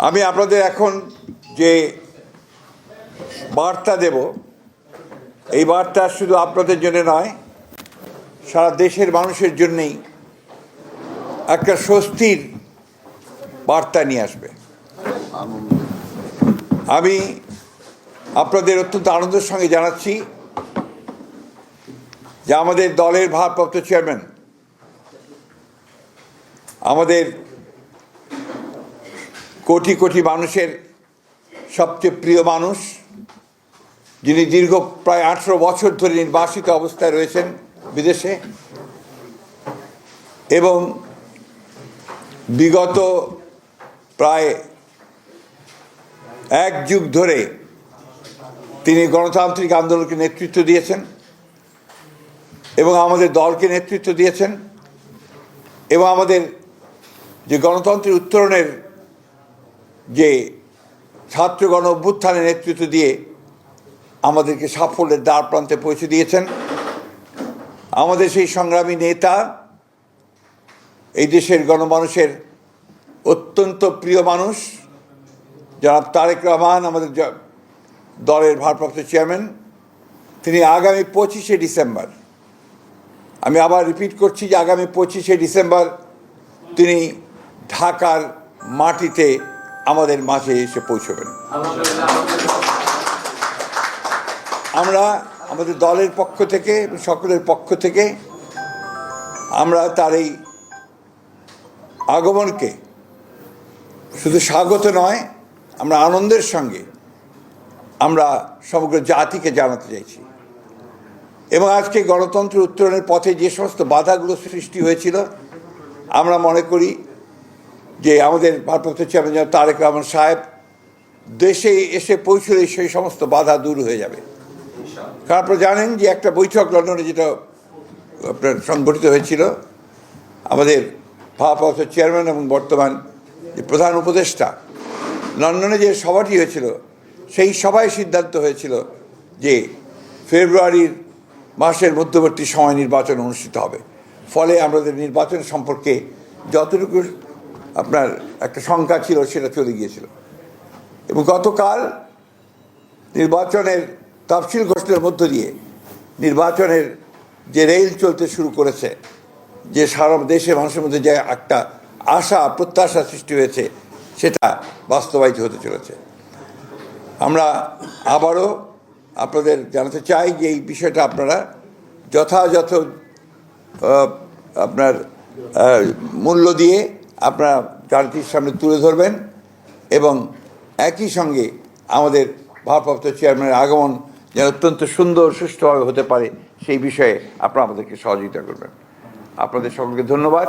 আমি আপনাদের এখন যে বার্তা দেব এই বার্তা শুধু আপনাদের জন্য নয়, সারা দেশের মানুষের জন্যই একটা স্বস্তির বার্তা নিয়ে আসবে। আমি আপনাদের অত্যন্ত আনন্দের সঙ্গে জানাচ্ছি যে আমাদের দলের ভারপ্রাপ্ত চেয়ারম্যান, আমাদের কোটি কোটি মানুষের সবচেয়ে প্রিয় মানুষ, যিনি দীর্ঘ প্রায় 18 বছর ধরে নির্বাসিত অবস্থায় রয়েছেন বিদেশে এবং বিগত প্রায় 1 যুগ ধরে তিনি গণতান্ত্রিক আন্দোলনকে নেতৃত্ব দিয়েছেন এবং আমাদের দলকে নেতৃত্ব দিয়েছেন এবং আমাদের যে গণতন্ত্রের উত্তরণের যে ছাত্র গণ অভ্যুত্থানের নেতৃত্ব দিয়ে আমাদেরকে সাফল্যের দ্বার প্রান্তে পৌঁছে দিয়েছেন। আমাদের সেই সংগ্রামী নেতা, এই দেশের গণমানুষের অত্যন্ত প্রিয় মানুষ জনাব তারেক রহমান, আমাদের দলের ভারপ্রাপ্ত চেয়ারম্যান, তিনি আগামী 25শে ডিসেম্বর, আমি আবার রিপিট করছি যে আগামী 25শে ডিসেম্বর তিনি ঢাকার মাটিতে আমাদের মাঝে এসে পৌঁছবেন। আমরা আমাদের দলের পক্ষ থেকে, সকলের পক্ষ থেকে আমরা তার এই আগমনকে শুধু স্বাগত নয়, আমরা আনন্দের সঙ্গে আমরা সমগ্র জাতিকে জানাতে চাইছি। এবং আজকে গণতন্ত্র উত্তরণের পথে যে সমস্ত বাধাগুলো সৃষ্টি হয়েছিল, আমরা মনে করি যে আমাদের ভারপ্রাপ্ত চেয়ারম্যান তারেক রহমান সাহেব দেশে এসে পৌঁছলে সেই সমস্ত বাধা দূর হয়ে যাবে। কারণ আপনারা জানেন যে একটা বৈঠক লন্ডনে যেটা আপনার সংগঠিত হয়েছিল, আমাদের ভারপ্রাপ্ত চেয়ারম্যান এবং বর্তমান যে প্রধান উপদেষ্টা, লন্ডনে যে সভাটি হয়েছিল সেই সভায় সিদ্ধান্ত হয়েছিল যে ফেব্রুয়ারির মাসের মধ্যবর্তী সময় নির্বাচন অনুষ্ঠিত হবে। ফলে আমাদের নির্বাচন সম্পর্কে যতটুকু আপনার একটা শঙ্কা ছিল সেটা চলে গিয়েছিল। এবং গতকাল নির্বাচনের তফসিল ঘোষণার মধ্য দিয়ে নির্বাচনের যে রেল চলতে শুরু করেছে, যে সারা দেশের মানুষের মধ্যে যে একটা আশা প্রত্যাশা সৃষ্টি হয়েছে, সেটা বাস্তবায়িত হতে চলেছে। আমরা আবারও আপনাদের জানাতে চাই যে এই বিষয়টা আপনারা যথাযথ আপনার মূল্য দিয়ে আপনারা জাতির সামনে তুলে ধরবেন এবং একই সঙ্গে আমাদের ভারপ্রাপ্ত চেয়ারম্যানের আগমন যেন অত্যন্ত সুন্দর সুষ্ঠুভাবে হতে পারে সেই বিষয়ে আপনারা আমাদেরকে সহযোগিতা করবেন। আপনাদের সকলকে ধন্যবাদ।